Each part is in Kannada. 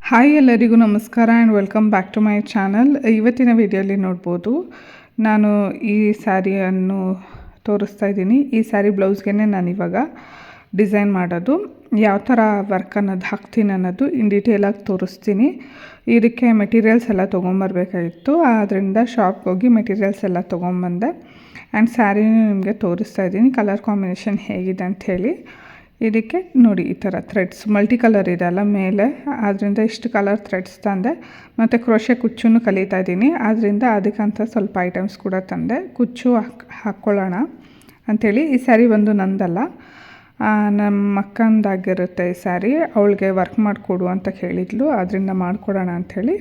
ಹಾಯ್ ಎಲ್ಲರಿಗೂ ನಮಸ್ಕಾರ and welcome back to my channel. ಇವತ್ತಿನ ವಿಡಿಯೋಲಿ ನೋಡ್ಬೋದು ನಾನು ಈ ಸ್ಯಾರಿಯನ್ನು ತೋರಿಸ್ತಾ ಇದ್ದೀನಿ. ಈ ಸ್ಯಾರಿ ಬ್ಲೌಸ್ಗೆ ನಾನು ಇವಾಗ ಡಿಸೈನ್ ಮಾಡೋದು, ಯಾವ ಥರ ವರ್ಕ್ ಅನ್ನೋದು ಹಾಕ್ತೀನಿ ಅನ್ನೋದು ಇನ್ ಡೀಟೇಲಾಗಿ ತೋರಿಸ್ತೀನಿ. ಇದಕ್ಕೆ ಮೆಟೀರಿಯಲ್ಸ್ ಎಲ್ಲ ತೊಗೊಂಬರ್ಬೇಕಾಗಿತ್ತು, ಆದ್ದರಿಂದ ಶಾಪ್ಗೆ ಹೋಗಿ ಮೆಟೀರಿಯಲ್ಸ್ ಎಲ್ಲ ತೊಗೊಂಬಂದೆ. ಆ್ಯಂಡ್ ಸ್ಯಾರಿನೂ ನಿಮಗೆ ತೋರಿಸ್ತಾ ಇದ್ದೀನಿ ಕಲರ್ ಕಾಂಬಿನೇಷನ್ ಹೇಗಿದೆ ಅಂಥೇಳಿ. ಇದಕ್ಕೆ ನೋಡಿ ಈ ಥರ ಥ್ರೆಡ್ಸ್ ಮಲ್ಟಿ ಕಲರ್ ಇದೆ ಅಲ್ಲ ಮೇಲೆ, ಆದ್ದರಿಂದ ಇಷ್ಟು ಕಲರ್ ಥ್ರೆಡ್ಸ್ ತಂದೆ. ಮತ್ತು ಕ್ರೋಶೆ ಕುಚ್ಚನ್ನು ಕಲಿತಾ ಇದ್ದೀನಿ, ಆದ್ದರಿಂದ ಅದಕ್ಕಂತ ಸ್ವಲ್ಪ ಐಟಮ್ಸ್ ಕೂಡ ತಂದೆ. ಕುಚ್ಚು ಹಾಕ್ಕೊಳ್ಳೋಣ ಅಂಥೇಳಿ. ಈ ಸ್ಯಾರಿ ಒಂದು ನಂದಲ್ಲ, ನಮ್ಮ ಅಕ್ಕಂದಾಗಿರುತ್ತೆ ಈ ಸ್ಯಾರಿ. ಅವಳಿಗೆ ವರ್ಕ್ ಮಾಡಿಕೊಡು ಅಂತ ಕೇಳಿದ್ಲು, ಅದರಿಂದ ಮಾಡಿಕೊಡೋಣ ಅಂಥೇಳಿ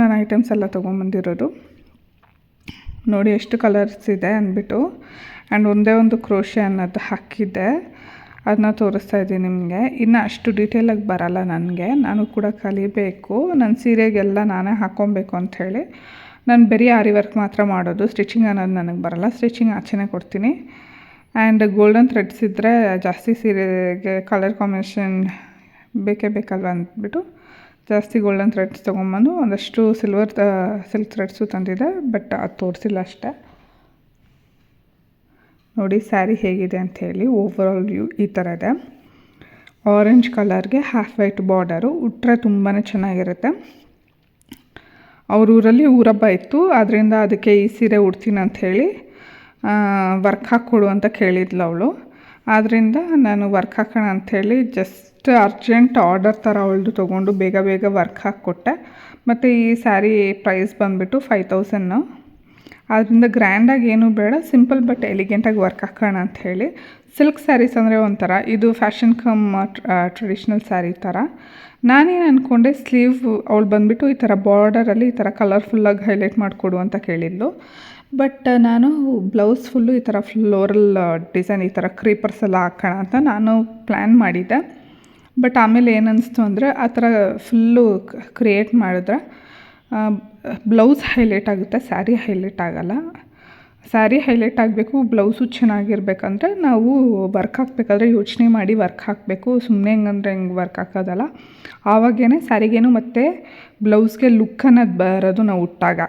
ನಾನು ಐಟಮ್ಸ್ ಎಲ್ಲ ತೊಗೊಂಬಂದಿರೋದು. ನೋಡಿ ಎಷ್ಟು ಕಲರ್ಸ್ ಇದೆ ಅಂದ್ಬಿಟ್ಟು. ಆ್ಯಂಡ್ ಒಂದೇ ಒಂದು ಕ್ರೋಶೆ ಅನ್ನೋದು ಹಾಕಿದ್ದೆ, ಅದನ್ನ ತೋರಿಸ್ತಾ ಇದ್ದೀನಿ ನಿಮಗೆ. ಇನ್ನು ಅಷ್ಟು ಡೀಟೇಲಾಗಿ ಬರಲ್ಲ ನನಗೆ, ನಾನು ಕೂಡ ಕಲಿಬೇಕು. ನನ್ನ ಸೀರೆಗೆಲ್ಲ ನಾನೇ ಹಾಕ್ಕೊಬೇಕು ಅಂಥೇಳಿ. ನಾನು ಬರೀ ಆರಿ ವರ್ಕ್ ಮಾತ್ರ ಮಾಡೋದು, ಸ್ಟಿಚಿಂಗ್ ಅನ್ನೋದು ನನಗೆ ಬರಲ್ಲ. ಸ್ಟಿಚಿಂಗ್ ಆಚೆನೇ ಕೊಡ್ತೀನಿ. ಆ್ಯಂಡ್ ಗೋಲ್ಡನ್ ಥ್ರೆಡ್ಸ್ ಇದ್ದರೆ ಜಾಸ್ತಿ ಸೀರೆಗೆ ಕಲರ್ ಕಾಂಬಿನೇಷನ್ ಬೇಕೇ ಬೇಕಲ್ವ ಅಂದ್ಬಿಟ್ಟು ಜಾಸ್ತಿ ಗೋಲ್ಡನ್ ಥ್ರೆಡ್ಸ್ ತೊಗೊಂಬಂದು ಒಂದಷ್ಟು ಸಿಲ್ಕ್ ಥ್ರೆಡ್ಸು ತಂದಿದೆ, ಬಟ್ ಅದು ತೋರಿಸಿಲ್ಲ ಅಷ್ಟೇ. ನೋಡಿ ಸ್ಯಾರಿ ಹೇಗಿದೆ ಅಂಥೇಳಿ. ಓವರಾಲ್ ವ್ಯೂ ಈ ಥರ ಇದೆ. ಆರೆಂಜ್ ಕಲರ್ಗೆ ಹಾಫ್ ವೈಟ್ ಬಾರ್ಡರು ಉಟ್ಟರೆ ತುಂಬಾ ಚೆನ್ನಾಗಿರುತ್ತೆ. ಅವ್ರ ಊರಲ್ಲಿ ಊರಬ್ಬ ಇತ್ತು, ಅದರಿಂದ ಅದಕ್ಕೆ ಈ ಸೀರೆ ಉಡ್ತೀನಿ ಅಂಥೇಳಿ ವರ್ಕ್ ಹಾಕ್ಕೊಡು ಅಂತ ಕೇಳಿದ್ಲು ಅವಳು. ಆದ್ದರಿಂದ ನಾನು ವರ್ಕ್ ಹಾಕೋಣ ಅಂಥೇಳಿ ಜಸ್ಟ್ ಅರ್ಜೆಂಟ್ ಆರ್ಡರ್ ಥರ ಅವಳದು ತೊಗೊಂಡು ಬೇಗ ಬೇಗ ವರ್ಕ್ ಹಾಕ್ಕೊಟ್ಟೆ. ಮತ್ತು ಈ ಸ್ಯಾರಿ ಪ್ರೈಸ್ ಬಂದುಬಿಟ್ಟು 5000. ಆದ್ದರಿಂದ ಗ್ರ್ಯಾಂಡಾಗಿ ಏನೂ ಬೇಡ, ಸಿಂಪಲ್ ಬಟ್ ಎಲಿಗೆಂಟಾಗಿ ವರ್ಕ್ ಹಾಕೋಣ ಅಂಥೇಳಿ. ಸಿಲ್ಕ್ ಸ್ಯಾರೀಸ್ ಅಂದರೆ ಒಂಥರ, ಇದು ಫ್ಯಾಷನ್ ಕಮ್ ಟ್ರೆಡಿಷ್ನಲ್ ಸ್ಯಾರಿ ಥರ. ನಾನೇನು ಅಂದ್ಕೊಂಡೆ, ಸ್ಲೀವ್ ಅವಳು ಬಂದುಬಿಟ್ಟು ಈ ಥರ ಬಾರ್ಡರಲ್ಲಿ ಈ ಥರ ಕಲರ್ಫುಲ್ಲಾಗಿ ಹೈಲೈಟ್ ಮಾಡಿಕೊಡು ಅಂತ ಕೇಳಿದ್ಲು. ಬಟ್ ನಾನು ಬ್ಲೌಸ್ ಫುಲ್ಲು ಈ ಥರ ಫ್ಲೋರಲ್ ಡಿಸೈನ್ ಈ ಥರ ಕ್ರೀಪರ್ಸ್ ಎಲ್ಲ ಹಾಕೋಣ ಅಂತ ನಾನು ಪ್ಲ್ಯಾನ್ ಮಾಡಿದ್ದೆ. ಬಟ್ ಆಮೇಲೆ ಏನು ಅನ್ನಿಸ್ತು ಅಂದರೆ, ಆ ಥರ ಫುಲ್ಲು ಕ್ರಿಯೇಟ್ ಮಾಡಿದ್ರೆ ಬ್ಲೌಸ್ ಹೈಲೈಟ್ ಆಗುತ್ತೆ, ಸ್ಯಾರಿ ಹೈಲೈಟ್ ಆಗೋಲ್ಲ. ಸ್ಯಾರಿ ಹೈಲೈಟ್ ಆಗಬೇಕು, ಬ್ಲೌಸು ಚೆನ್ನಾಗಿರ್ಬೇಕಂದ್ರೆ ನಾವು ವರ್ಕ್ ಹಾಕಬೇಕಾದ್ರೆ ಯೋಚನೆ ಮಾಡಿ ವರ್ಕ್ ಹಾಕಬೇಕು. ಸುಮ್ಮನೆ ಹೆಂಗೆ ವರ್ಕ್ ಹಾಕೋದಲ್ಲ. ಆವಾಗೇ ಸ್ಯಾರಿಗೇನು ಮತ್ತು ಬ್ಲೌಸ್ಗೆ ಲುಕ್ ಅನ್ನೋದು ಬರೋದು ನಾವು ಉಟ್ಟಾಗ.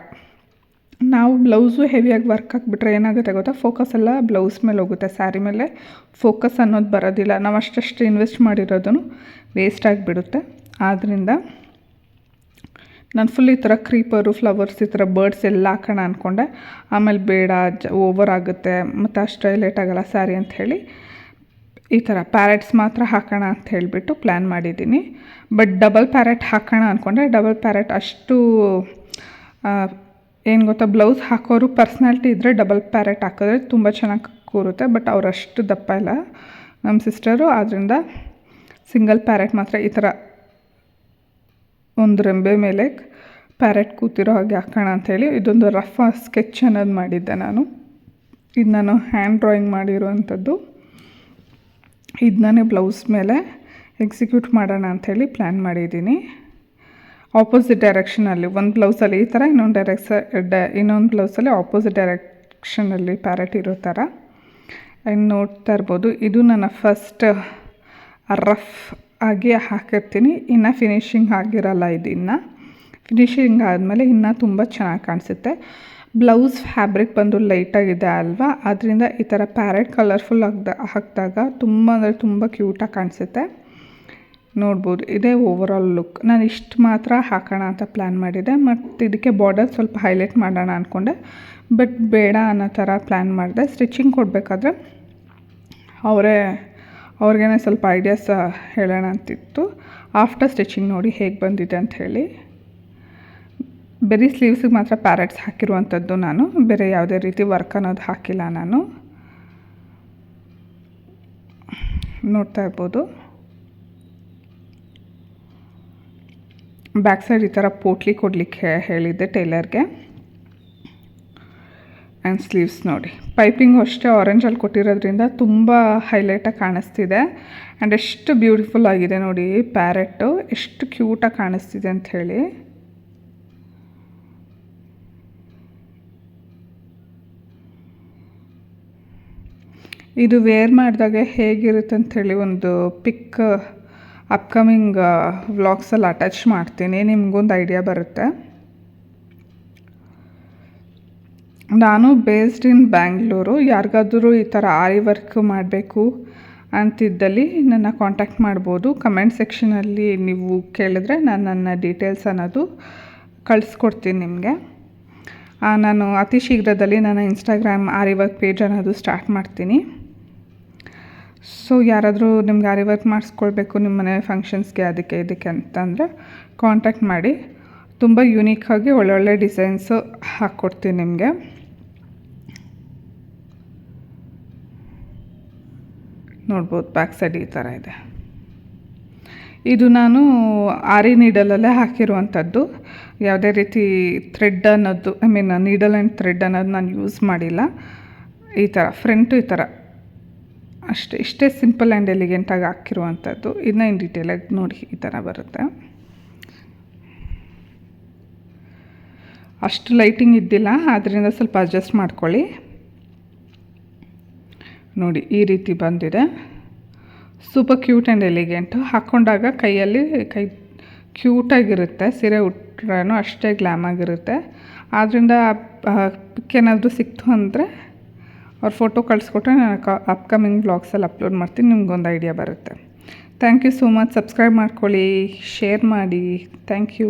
ನಾವು ಬ್ಲೌಸು ಹೆವಿಯಾಗಿ ವರ್ಕ್ ಹಾಕ್ಬಿಟ್ರೆ ಏನಾಗುತ್ತೆ ಗೊತ್ತಾ, ಫೋಕಸ್ ಎಲ್ಲ ಬ್ಲೌಸ್ ಮೇಲೆ ಹೋಗುತ್ತೆ, ಸ್ಯಾರಿ ಮೇಲೆ ಫೋಕಸ್ ಅನ್ನೋದು ಬರೋದಿಲ್ಲ. ನಾವು ಅಷ್ಟಷ್ಟು ಇನ್ವೆಸ್ಟ್ ಮಾಡಿರೋದು ವೇಸ್ಟ್ ಆಗಿಬಿಡುತ್ತೆ. ಆದ್ದರಿಂದ ನಾನು ಫುಲ್ ಈ ಥರ ಕ್ರೀಪರು, ಫ್ಲವರ್ಸ್, ಈ ಥರ ಬರ್ಡ್ಸ್ ಎಲ್ಲ ಹಾಕೋಣ ಅಂದ್ಕೊಂಡೆ. ಆಮೇಲೆ ಬೇಡ, ಓವರ್ ಆಗುತ್ತೆ ಮತ್ತು ಅಷ್ಟು ಹೈಲೈಟ್ ಆಗೋಲ್ಲ ಸ್ಯಾರಿ ಅಂಥೇಳಿ ಈ ಥರ ಪ್ಯಾರೆಟ್ಸ್ ಮಾತ್ರ ಹಾಕೋಣ ಅಂತ ಹೇಳಿಬಿಟ್ಟು ಪ್ಲ್ಯಾನ್ ಮಾಡಿದ್ದೀನಿ. ಬಟ್ ಡಬಲ್ ಪ್ಯಾರೆಟ್ ಹಾಕೋಣ ಅಂದ್ಕೊಂಡೆ. ಡಬಲ್ ಪ್ಯಾರೆಟ್ ಅಷ್ಟು ಏನು ಗೊತ್ತಾ, ಬ್ಲೌಸ್ ಹಾಕೋರು ಪರ್ಸ್ನಾಲಿಟಿ ಇದ್ದರೆ ಡಬಲ್ ಪ್ಯಾರೆಟ್ ಹಾಕಿದ್ರೆ ತುಂಬ ಚೆನ್ನಾಗಿ ಕೂರುತ್ತೆ. ಬಟ್ ಅವ್ರು ಅಷ್ಟು ದಪ್ಪ ಇಲ್ಲ ನಮ್ಮ ಸಿಸ್ಟರು, ಆದ್ದರಿಂದ ಸಿಂಗಲ್ ಪ್ಯಾರೆಟ್ ಮಾತ್ರ ಈ ಥರ ಒಂದು ರೆಂಬೆ ಮೇಲೆ ಪ್ಯಾರೆಟ್ ಕೂತಿರೋ ಹಾಗೆ ಹಾಕೋಣ ಅಂಥೇಳಿ ಇದೊಂದು ರಫ್ ಸ್ಕೆಚ್ ಅನ್ನೋದು ಮಾಡಿದ್ದೆ ನಾನು. ಇದು ನಾನು ಹ್ಯಾಂಡ್ ಡ್ರಾಯಿಂಗ್ ಮಾಡಿರೋವಂಥದ್ದು. ಇದನ್ನೇ ಬ್ಲೌಸ್ ಮೇಲೆ ಎಕ್ಸಿಕ್ಯೂಟ್ ಮಾಡೋಣ ಅಂಥೇಳಿ ಪ್ಲ್ಯಾನ್ ಮಾಡಿದ್ದೀನಿ. ಆಪೋಸಿಟ್ ಡೈರೆಕ್ಷನಲ್ಲಿ ಒಂದು ಬ್ಲೌಸಲ್ಲಿ ಈ ಥರ, ಇನ್ನೊಂದು ಬ್ಲೌಸಲ್ಲಿ ಆಪೋಸಿಟ್ ಡೈರೆಕ್ಷನಲ್ಲಿ ಪ್ಯಾರೆಟ್ ಇರೋ ಥರ ನೋಡ್ತಾ ಇರ್ಬೋದು. ಇದು ನನ್ನ ಫಸ್ಟ್ ರಫ್ ಆಗಿ ಹಾಕಿರ್ತೀನಿ, ಇನ್ನು ಫಿನಿಷಿಂಗ್ ಆಗಿರಲ್ಲ. ಇದು ಇನ್ನು ಫಿನಿಷಿಂಗ್ ಆದಮೇಲೆ ಇನ್ನೂ ತುಂಬ ಚೆನ್ನಾಗಿ ಕಾಣಿಸುತ್ತೆ. ಬ್ಲೌಸ್ ಫ್ಯಾಬ್ರಿಕ್ ಬಂದು ಲೈಟಾಗಿದೆ ಅಲ್ವಾ, ಅದರಿಂದ ಈ ಥರ ಪ್ಯಾರೆಟ್ ಕಲರ್ಫುಲ್ ಹಾಕಿದಾಗ ತುಂಬ ಅಂದರೆ ತುಂಬ ಕ್ಯೂಟಾಗಿ ಕಾಣಿಸುತ್ತೆ. ನೋಡ್ಬೋದು, ಇದೇ ಓವರಾಲ್ ಲುಕ್. ನಾನು ಇಷ್ಟು ಮಾತ್ರ ಹಾಕೋಣ ಅಂತ ಪ್ಲ್ಯಾನ್ ಮಾಡಿದ್ದೆ. ಮತ್ತು ಇದಕ್ಕೆ ಬಾರ್ಡರ್ ಸ್ವಲ್ಪ ಹೈಲೈಟ್ ಮಾಡೋಣ ಅಂದ್ಕೊಂಡೆ, ಬಟ್ ಬೇಡ ಅನ್ನೋ ಥರ ಪ್ಲ್ಯಾನ್ ಮಾಡಿದೆ. ಸ್ಟಿಚಿಂಗ್ ಕೊಡಬೇಕಾದ್ರೆ ಅವ್ರಿಗೇ ಸ್ವಲ್ಪ ಐಡಿಯಾಸ್ ಹೇಳೋಣ ಅಂತಿತ್ತು. ಆಫ್ಟರ್ ಸ್ಟಿಚಿಂಗ್ ನೋಡಿ ಹೇಗೆ ಬಂದಿದೆ ಅಂಥೇಳಿ. ಬರೀ ಸ್ಲೀವ್ಸಿಗೆ ಮಾತ್ರ ಪ್ಯಾರೆಟ್ಸ್ ಹಾಕಿರುವಂಥದ್ದು ನಾನು, ಬೇರೆ ಯಾವುದೇ ರೀತಿ ವರ್ಕ್ ಅನ್ನೋದು ಹಾಕಿಲ್ಲ ನಾನು. ನೋಡ್ತಾ ಇರ್ಬೋದು. ಬ್ಯಾಕ್ ಸೈಡ್ ಈ ಥರ ಪೋಟ್ಲಿ ಕೊಡಲಿಕ್ಕೆ ಹೇಳಿದ್ದೆ ಟೈಲರ್ಗೆ. ಆ್ಯಂಡ್ ಸ್ಲೀವ್ಸ್ ನೋಡಿ, ಪೈಪಿಂಗು ಅಷ್ಟೇ ಆರೆಂಜಲ್ಲಿ ಕೊಟ್ಟಿರೋದ್ರಿಂದ ತುಂಬ ಹೈಲೈಟಾಗಿ ಕಾಣಿಸ್ತಿದೆ. ಆ್ಯಂಡ್ ಎಷ್ಟು ಬ್ಯೂಟಿಫುಲ್ ಆಗಿದೆ ನೋಡಿ, ಪ್ಯಾರೆಟ್ಟು ಎಷ್ಟು ಕ್ಯೂಟಾಗಿ ಕಾಣಿಸ್ತಿದೆ ಅಂಥೇಳಿ. ಇದು ವೇರ್ ಮಾಡಿದಾಗ ಹೇಗಿರುತ್ತೆ ಅಂಥೇಳಿ ಒಂದು ಪಿಕ್ ಅಪ್ಕಮಿಂಗ್ ವ್ಲಾಗ್ಸಲ್ಲಿ ಅಟ್ಯಾಚ್ ಮಾಡ್ತೀನಿ, ನಿಮಗೊಂದು ಐಡಿಯಾ ಬರುತ್ತೆ. ನಾನು ಬೇಸ್ಡ್ ಇನ್ ಬ್ಯಾಂಗ್ಳೂರು. ಯಾರಿಗಾದ್ರೂ ಈ ಥರ ಆರಿ ವರ್ಕ್ ಮಾಡಬೇಕು ಅಂತಿದ್ದಲ್ಲಿ ನನ್ನ ಕಾಂಟ್ಯಾಕ್ಟ್ ಮಾಡ್ಬೋದು. ಕಮೆಂಟ್ ಸೆಕ್ಷನಲ್ಲಿ ನೀವು ಕೇಳಿದ್ರೆ ನಾನು ನನ್ನ ಡೀಟೇಲ್ಸ್ ಅನ್ನೋದು ಕಳಿಸ್ಕೊಡ್ತೀನಿ ನಿಮಗೆ. ನಾನು ಅತಿ ಶೀಘ್ರದಲ್ಲಿ ನನ್ನ ಇನ್ಸ್ಟಾಗ್ರಾಮ್ ಆರಿ ವರ್ಕ್ ಪೇಜ್ ಅನ್ನೋದು ಸ್ಟಾರ್ಟ್ ಮಾಡ್ತೀನಿ. ಸೊ ಯಾರಾದರೂ ನಿಮ್ಗೆ ಆರಿ ವರ್ಕ್ ಮಾಡಿಸ್ಕೊಳ್ಬೇಕು ನಿಮ್ಮ ಮನೆ ಫಂಕ್ಷನ್ಸ್ಗೆ ಅದಕ್ಕೆ ಇದಕ್ಕೆ ಅಂತಂದರೆ ಕಾಂಟ್ಯಾಕ್ಟ್ ಮಾಡಿ. ತುಂಬ ಯೂನಿಕ್ಕಾಗಿ ಒಳ್ಳೊಳ್ಳೆ ಡಿಸೈನ್ಸು ಹಾಕ್ಕೊಡ್ತೀನಿ ನಿಮಗೆ. ನೋಡ್ಬೋದು ಬ್ಯಾಕ್ ಸೈಡ್ ಈ ಥರ ಇದೆ. ಇದು ನಾನು ಆರಿ ನೀಡಲಲ್ಲೇ ಹಾಕಿರುವಂಥದ್ದು. ಯಾವುದೇ ರೀತಿ ಥ್ರೆಡ್ ಅನ್ನೋದು ನೀಡಲ್ ಆ್ಯಂಡ್ ಥ್ರೆಡ್ ಅನ್ನೋದು ನಾನು ಯೂಸ್ ಮಾಡಿಲ್ಲ. ಈ ಥರ ಫ್ರಂಟು ಈ ಥರ ಇಷ್ಟೇ ಸಿಂಪಲ್ ಆ್ಯಂಡ್ ಎಲಿಗೆಂಟಾಗಿ ಹಾಕಿರುವಂಥದ್ದು. ಇದನ್ನ ಇನ್ ಡೀಟೇಲಾಗಿ ನೋಡಿ ಈ ಥರ ಬರುತ್ತೆ. ಅಷ್ಟು ಲೈಟಿಂಗ್ ಇದ್ದಿಲ್ಲ, ಆದ್ದರಿಂದ ಸ್ವಲ್ಪ ಅಡ್ಜಸ್ಟ್ ಮಾಡ್ಕೊಳ್ಳಿ. ನೋಡಿ ಈ ರೀತಿ ಬಂದಿದೆ. Super cute and elegant. ಹಾಕ್ಕೊಂಡಾಗ ಕೈಯಲ್ಲಿ ಕ್ಯೂಟಾಗಿರುತ್ತೆ. ಸೀರೆ ಉಟ್ರೂ ಅಷ್ಟೇ ಗ್ಲಾಮ್ ಆಗಿರುತ್ತೆ. ಆದ್ದರಿಂದ ಪಿಕ್ ಏನಾದರೂ ಸಿಕ್ತು ಅಂದರೆ ಅವ್ರ ಫೋಟೋ ಕಳಿಸ್ಕೊಟ್ರೆ ನಾನು ಅಪ್ಕಮಿಂಗ್ ವ್ಲಾಗ್ಸಲ್ಲಿ ಅಪ್ಲೋಡ್ ಮಾಡ್ತೀನಿ, ನಿಮ್ಗೊಂದು ಐಡಿಯಾ ಬರುತ್ತೆ. Thank you so much. Subscribe ಮಾಡ್ಕೊಳ್ಳಿ, ಶೇರ್ ಮಾಡಿ. Thank you.